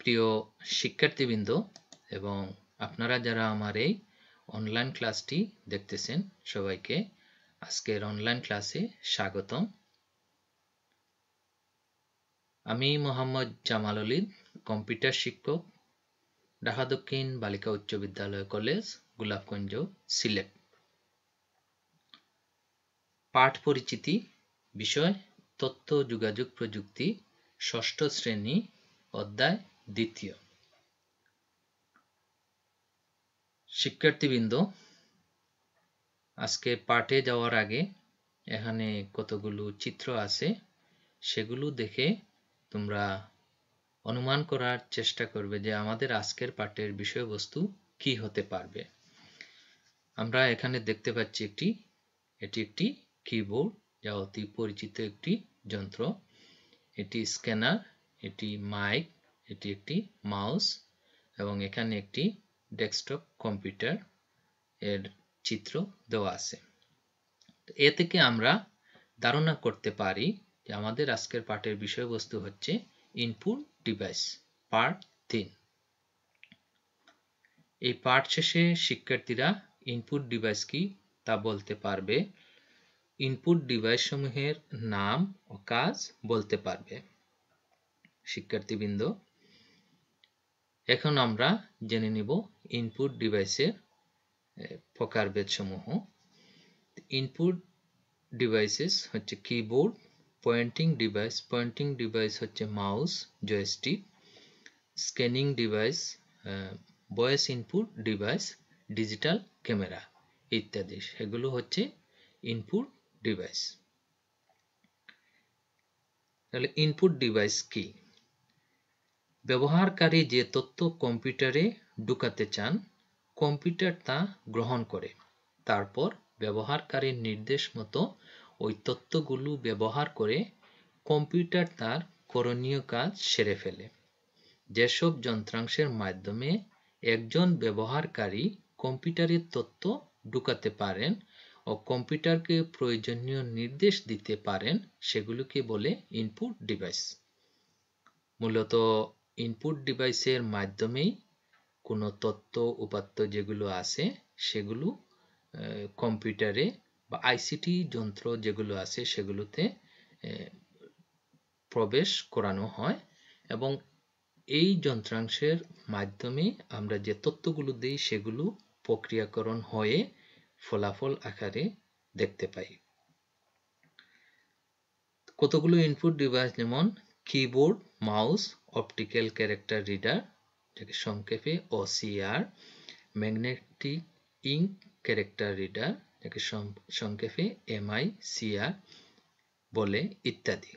প্রিয় শিক্ষার্থীবৃন্দ এবং আপনারা যারা আমার এই অনলাইন ক্লাসটি দেখতেছেন সবাইকে আজকের অনলাইন ক্লাসে স্বাগতম। আমি মোহাম্মদ জামাল উলিদ, কম্পিউটার শিক্ষক, ঢাকা দক্ষিণ বালিকা উচ্চ বিদ্যালয় কলেজ, গোলাপগঞ্জ, সিলেট। পাঠ পরিচিতি, বিষয় তথ্য যোগাযোগ প্রযুক্তি, ষষ্ঠ শ্রেণী, অধ্যায় দ্বিতীয়। শিক্ষার্থীবৃন্দ, আজকে পাঠে যাওয়ার আগে এখানে কতগুলো চিত্র আছে, সেগুলো দেখে তোমরা অনুমান করার চেষ্টা করবে যে আমাদের আজকের পাঠের বিষয়বস্তু কি হতে পারবে। আমরা এখানে দেখতে পাচ্ছি এটি একটি কিবোর্ড, যা অতি পরিচিত একটি যন্ত্র। এটি স্ক্যানার, এটি মাইক, এটি একটি মাউস এবং এখানে একটি ডেস্কটপ কম্পিউটার এর চিত্র দেওয়া আছে। এ থেকে আমরা ধারণা করতে পারি যে আমাদের আজকের পাঠের বিষয়বস্তু হচ্ছে ইনপুট ডিভাইস পার্ট 3। এই পাঠ শেষে শিক্ষার্থীরা ইনপুট ডিভাইস কি তা বলতে পারবে, ইনপুট ডিভাইস সমূহের নাম ও কাজ বলতে পারবে। শিক্ষার্থীবৃন্দ, এখন আমরা জেনে নিব ইনপুট ডিভাইসের প্রকারভেদ সমূহ। ইনপুট ডিভাইসেস হচ্ছে কিবোর্ড, পয়েন্টিং ডিভাইস হচ্ছে mouse, joystick, scanning device, voice input device, digital camera ইত্যাদি, সেগুলো হচ্ছে ইনপুট ডিভাইস। তাহলে ইনপুট ডিভাইস কি? ব্যবহারকারী যে তথ্য কম্পিউটারে ঢুকাতে চান, কম্পিউটার তা গ্রহণ করে, তারপর ব্যবহারকারীর নির্দেশ মতো ওই তথ্যগুলো ব্যবহার করে কম্পিউটার তার করণীয় কাজ সেরে ফেলে। যেসব যন্ত্রাংশের মাধ্যমে একজন ব্যবহারকারী কম্পিউটারের তথ্য ঢুকাতে পারেন ও কম্পিউটারকে প্রয়োজনীয় নির্দেশ দিতে পারেন, সেগুলোকে বলে ইনপুট ডিভাইস। মূলত ইনপুট ডিভাইসের মাধ্যমেই কোনো তথ্য উপাত্ত যেগুলো আছে সেগুলো কম্পিউটারে বা আইসিটি যন্ত্র যেগুলো আছে সেগুলোতে প্রবেশ করানো হয় এবং এই যন্ত্রাংশের মাধ্যমে আমরা যে তথ্যগুলো দিই সেগুলো প্রক্রিয়াকরণ হয়ে ফলাফল আকারে দেখতে পাই। কতগুলো ইনপুট ডিভাইস, যেমন keyboard, mouse, optical character reader যাকে সংক্ষেপে OCR, magnetic ink character reader যাকে সংক্ষেপে MICR বলে ইত্যাদি।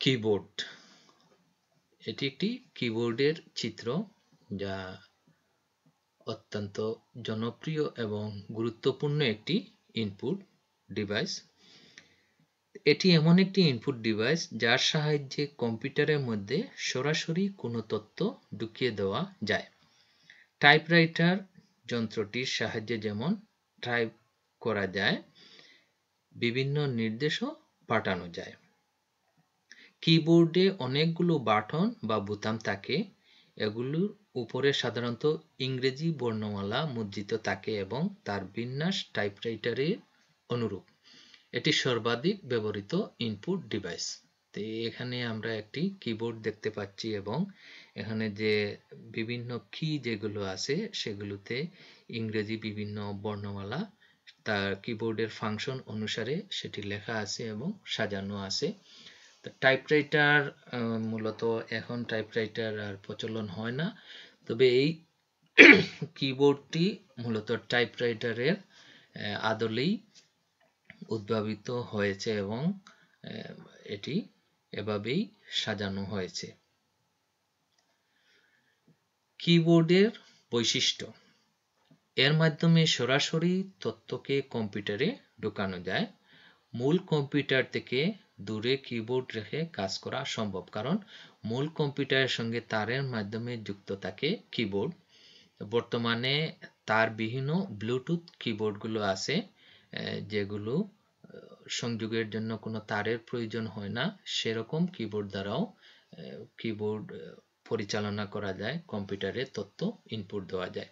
কিবোর্ড, এটি একটি কিবোর্ডের চিত্র যা অত্যন্ত জনপ্রিয় এবং গুরুত্বপূর্ণ একটি ইনপুট ডিভাইস। এটি এমন একটি ইনপুট ডিভাইস যার সাহায্যে কম্পিউটারের মধ্যে সরাসরি কোনো তথ্য ঢুকিয়ে দেওয়া যায়। টাইপরাইটার যন্ত্রটির সাহায্যে যেমন টাইপ করা যায়, বিভিন্ন নির্দেশও পাঠানো যায়। কিবোর্ডে অনেকগুলো বাটন বা বোতাম থাকে, এগুলোর উপরে সাধারণত ইংরেজি বর্ণমালা মুদ্রিত থাকে এবং তার বিন্যাস টাইপরাইটারের অনুরূপ। এটি সর্বাধিক ব্যবহৃত ইনপুট ডিভাইস। তো এখানে আমরা একটি কিবোর্ড দেখতে পাচ্ছি এবং এখানে যে বিভিন্ন কি যেগুলো আছে সেগুলোতে ইংরেজি বিভিন্ন বর্ণমালা তার কিবোর্ডের ফাংশন অনুসারে সেটি লেখা আছে এবং সাজানো আছে। টাইপরাইটার মূলত এখন টাইপরাইটার আর প্রচলন হয় না, তবে এই কিবোর্ডটি মূলত টাইপরাইটারের আদলেই উদ্ভাবিত হয়েছে এবং এটি এভাবেই সাজানো হয়েছে। কিবোর্ডের বৈশিষ্ট্য, এর মাধ্যমে সরাসরি তথ্যকে কম্পিউটারে ঢোকানো যায়। মূল কম্পিউটার থেকে দূরে কিবোর্ড রেখে কাজ করা সম্ভব, কারণ মূল কম্পিউটারের সঙ্গে তারের মাধ্যমে যুক্ত থাকে কিবোর্ড। বর্তমানে তারবিহীন ব্লুটুথ কিবোর্ডগুলো আছে, যেগুলো সংযোগের জন্য কোনো তারের প্রয়োজন হয় না, সেরকম কিবোর্ড দ্বারাও কিবোর্ড পরিচালনা করা যায়, কম্পিউটারে তথ্য ইনপুট দেওয়া যায়।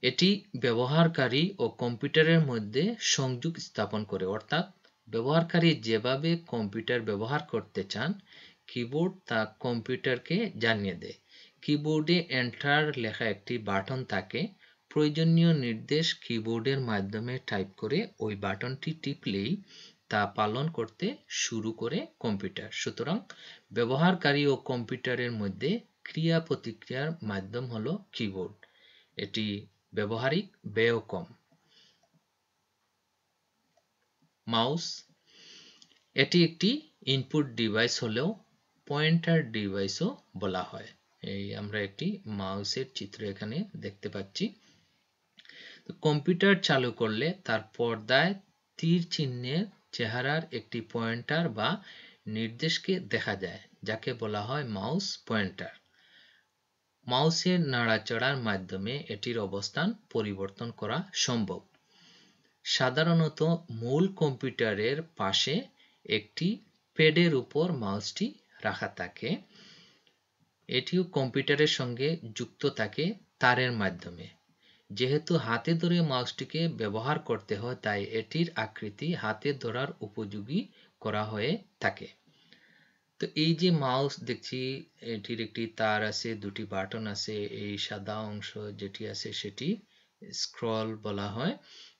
এটি ব্যবহারকারী ও কম্পিউটারের মধ্যে সংযোগ স্থাপন করে, অর্থাৎ ব্যবহারকারী যেভাবে কম্পিউটার ব্যবহার করতে চান, কিবোর্ড তা কম্পিউটারকে জানিয়ে দেয়। কিবোর্ডে এন্টার লেখা একটি বাটন থাকে, প্রয়োজনীয় নির্দেশ কিবোর্ডের মাধ্যমে টাইপ করে ওই বাটনটি টিপলেই তা পালন করতে শুরু করে কম্পিউটার। সুতরাং ব্যবহারকারী ও কম্পিউটারের মধ্যে ক্রিয়া প্রতিক্রিয়ার মাধ্যম হলো কিবোর্ড। এটি ব্যবহারিক ব্যয় কম। মাউস, এটি একটি ইনপুট ডিভাইস হলেও পয়েন্টার ডিভাইসও বলা হয়। এই আমরা একটি মাউসের চিত্র এখানে দেখতে পাচ্ছি। কম্পিউটার চালু করলে তার পর্দায় তীর চিহ্নের চেহারার একটি পয়েন্টার বা নির্দেশকে দেখা যায়, যাকে বলা হয় মাউস পয়েন্টার। মাউসের নাড়াচাড়ার মাধ্যমে এটির অবস্থান পরিবর্তন করা সম্ভব। সাধারণত মূল কম্পিউটারের পাশে একটি প্যাডের উপর মাউসটি রাখা থাকে। এটিও কম্পিউটারের সঙ্গে যুক্ত থাকে তারের মাধ্যমে। যেহেতু হাতে ধরে মাউসটিকে ব্যবহার করতে হয়, তাই এটির আকৃতি হাতে ধরার উপযোগী করা হয়ে থাকে। তো এই যে মাউস দেখছি, এটির একটি তার আছে, দুটি বাটন আছে, এই সাদা অংশ যেটি আছে সেটি স্ক্রল বলা হয়।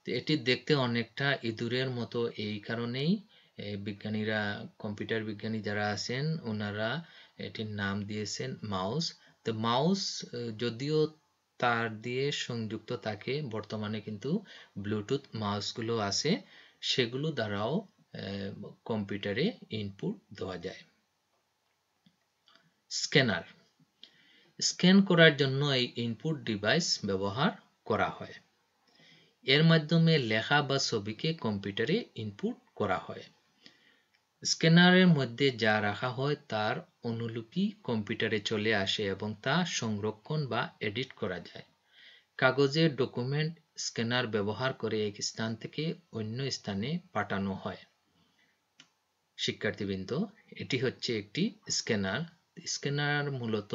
তো এটি দেখতে অনেকটা ইঁদুরের মতো, এই কারণেই বিজ্ঞানীরা, কম্পিউটার বিজ্ঞানী যারা আছেন ওনারা এটির নাম দিয়েছেন মাউস। তো মাউস যদিও তার দিয়ে সংযুক্ত থাকে, বর্তমানে কিন্তু ব্লুটুথ মাউসগুলো আছে, সেগুলো দ্বারাও কম্পিউটারে ইনপুট দেওয়া যায়। স্ক্যানার, স্ক্যান করার জন্য এই ইনপুট ডিভাইস ব্যবহার করা হয়। এর মাধ্যমে লেখা বা ছবিকে কম্পিউটারে ইনপুট করা হয়। স্ক্যানারের মধ্যে যা রাখা হয় তার অনুলিপি কম্পিউটারে চলে আসে এবং তা সংরক্ষণ বা এডিট করা যায়। কাগজের ডকুমেন্ট স্ক্যানার ব্যবহার করে এক স্থান থেকে অন্য স্থানে পাঠানো হয়। শিক্ষার্থীবৃন্দ, এটি হচ্ছে একটি স্ক্যানার। স্ক্যানার মূলত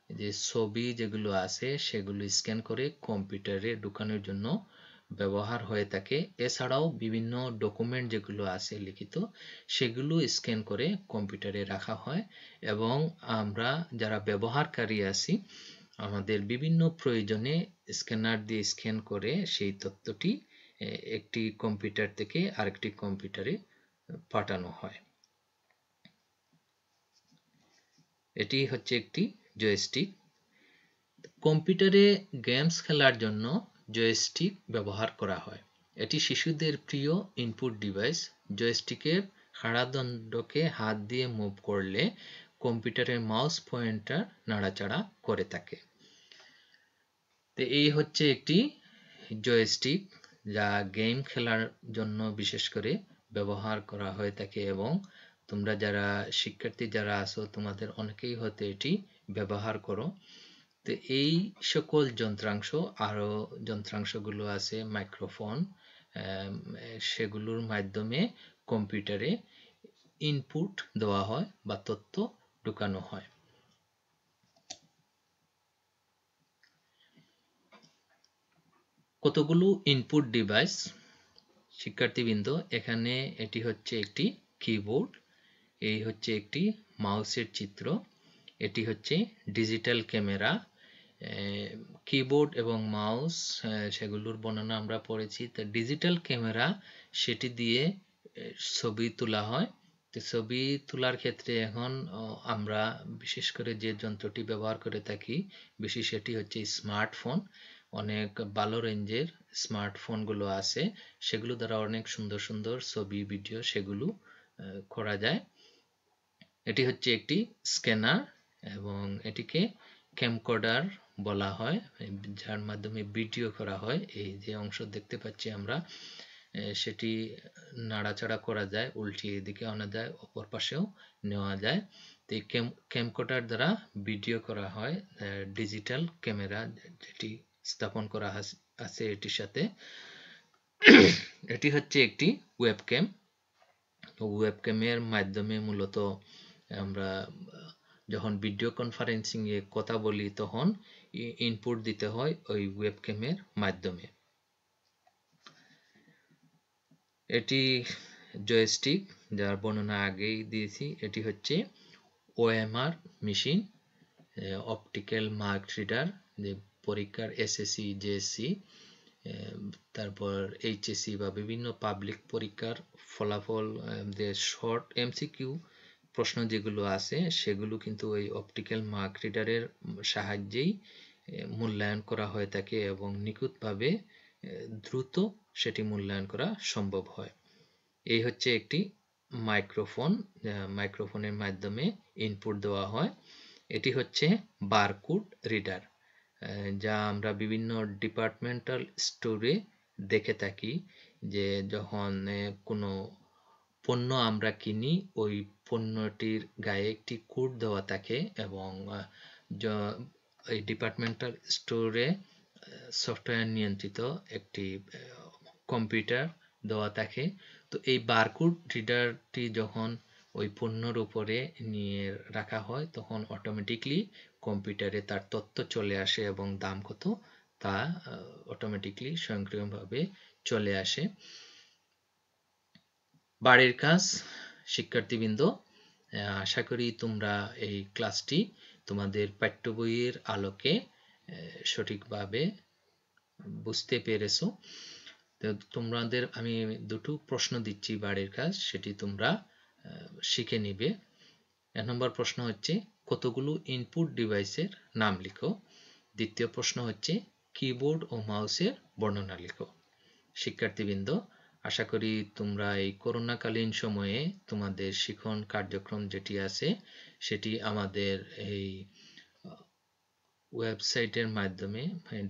যে ছবি যেগুলো আছে সেগুলো স্ক্যান করে কম্পিউটারে ঢোকানোর জন্য ব্যবহার হয়ে থাকে। এছাড়াও বিভিন্ন ডকুমেন্ট যেগুলো আছে লিখিত, সেগুলো স্ক্যান করে কম্পিউটারে রাখা হয় এবং আমরা যারা ব্যবহারকারী আছি আমাদের বিভিন্ন প্রয়োজনে স্ক্যানার দিয়ে স্ক্যান করে সেই তথ্যটি একটি কম্পিউটার থেকে আরেকটি কম্পিউটারে পাঠানো হয়। এটি হচ্ছে একটি জয়স্টিক। কম্পিউটারে গেমস খেলার জন্য জয়স্টিক ব্যবহার করা হয়। এটি শিশুদের প্রিয় ইনপুট ডিভাইস। জয়স্টিকের খাড়াদণ্ডকে হাত দিয়ে মুভ করলে কম্পিউটারের মাউস পয়েন্টার নাড়াচাড়া করে থাকে। তো এই হচ্ছে একটি জয়স্টিক, যা গেম খেলার জন্য বিশেষ করে ব্যবহার করা হয়ে থাকে এবং তোমরা যারা শিক্ষার্থী যারা আছো তোমাদের অনেকেই হয়তো এটি ব্যবহার করো। তো এই সকল যন্ত্রাংশ, আরো যন্ত্রাংশগুলো আছে মাইক্রোফোন, সেগুলোর মাধ্যমে কম্পিউটারে ইনপুট দেওয়া হয় বা তথ্য ঢোকানো হয়। কতগুলো ইনপুট ডিভাইস শিক্ষার্থীবৃন্দ, এখানে এটি হচ্ছে একটি কিবোর্ড, এই হচ্ছে একটি মাউসের চিত্র, এটি হচ্ছে ডিজিটাল ক্যামেরা। কিবোর্ড এবং মাউস সেগুলোর বর্ণনা আমরা পড়েছি। তো ডিজিটাল ক্যামেরা, সেটি দিয়ে ছবি তোলা হয়। তো ছবি তোলার ক্ষেত্রে এখন আমরা বিশেষ করে যে যন্ত্রটি ব্যবহার করে থাকি বেশি, সেটি হচ্ছে স্মার্টফোন। অনেক ভালো রেঞ্জের স্মার্টফোনগুলো আছে, সেগুলো দ্বারা অনেক সুন্দর সুন্দর ছবি ভিডিও সেগুলো করা যায়। এটি হচ্ছে একটি স্ক্যানার এবং এটিকে ক্যামকর্ডার বলা হয়, যার মাধ্যমে ভিডিও করা হয়। এই যে অংশ দেখতে পাচ্ছি আমরা, সেটি নাড়াচাড়া করা যায়, উল্টিয়ে এদিকে আনা যায়, অপর পাশেও নেওয়া যায়। তো এই ক্যামকর্ডার দ্বারা ভিডিও করা হয়। ডিজিটাল ক্যামেরা যেটি স্থাপন করা আছে এটির সাথে। এটি হচ্ছে একটি ওয়েবক্যাম। ওয়েবক্যামের মাধ্যমে মূলত আমরা যখন ভিডিও কনফারেন্সিং এ কথা বলি তখন ইনপুট দিতে হয় ওই ওয়েবক্যামের মাধ্যমে। এটি জয়স্টিক, যার বর্ণনা আগেই দিয়েছি। এটি হচ্ছে OMR machine, optical mark reader, যে পরীক্ষার এসএসসি, জেএসসি, তারপর এইচএসসি বা বিভিন্ন পাবলিক পরীক্ষার ফলাফল, যে শর্ট এমসিকিউ প্রশ্ন যেগুলো আছে সেগুলো কিন্তু ওই অপটিক্যাল মার্ক রিডারের সাহায্যেই মূল্যায়ন করা হয়ে থাকে এবং নিখুঁতভাবে দ্রুত সেটি মূল্যায়ন করা সম্ভব হয়। এই হচ্ছে একটি মাইক্রোফোন, মাইক্রোফোনের মাধ্যমে ইনপুট দেওয়া হয়। এটি হচ্ছে বারকোড রিডার, যা আমরা বিভিন্ন ডিপার্টমেন্টাল স্টোরে দেখে থাকি, যে যখন কোনো পণ্য আমরা কিনি ওই পণ্যটির গায়ে একটি কোড দেওয়া থাকে এবং এই ডিপার্টমেন্টাল স্টোরে সফটওয়্যার নিয়ন্ত্রিত একটি কম্পিউটার দেওয়া থাকে। তো এই বারকোড রিডারটি যখন ওই পণ্যর উপরে নিয়ে রাখা হয় তখন অটোমেটিকলি কম্পিউটারে তার তথ্য চলে আসে এবং দাম কত তা অটোমেটিকলি স্বয়ংক্রিয়ভাবে চলে আসে। বাড়ির কাজ শিক্ষার্থীবৃন্দ, আশা করি তোমরা এই ক্লাসটি তোমাদের পাঠ্য বইয়ের আলোকে সঠিকভাবে বুঝতে পেরেছো। তো তোমাদের আমি দুটো প্রশ্ন দিচ্ছি বাড়ির কাজ, সেটি তোমরা শিখে নিবে। 1 নম্বর প্রশ্ন হচ্ছে কতগুলো ইনপুট ডিভাইসের নাম লিখো। দ্বিতীয় প্রশ্ন হচ্ছে কিবোর্ড ও মাউসের বর্ণনা লিখো। শিক্ষার্থীবৃন্দ, আশা করি তোমরা এই করোনাকালীন সময়ে তোমাদের শিখন কার্যক্রম যেটি আছে সেটি আমাদের এই ওয়েবসাইটের মাধ্যমে,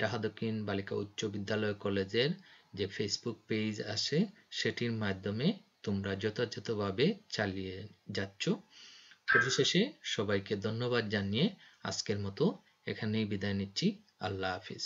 ঢাকা দক্ষিণ বালিকা উচ্চ বিদ্যালয় কলেজের যে ফেসবুক পেজ আছে সেটির মাধ্যমে তোমরা যথাযথভাবে চালিয়ে যাচ্ছ। পরিশেষে সবাইকে ধন্যবাদ জানিয়ে আজকের মতো এখানেই বিদায় নিচ্ছি। আল্লাহ হাফিজ।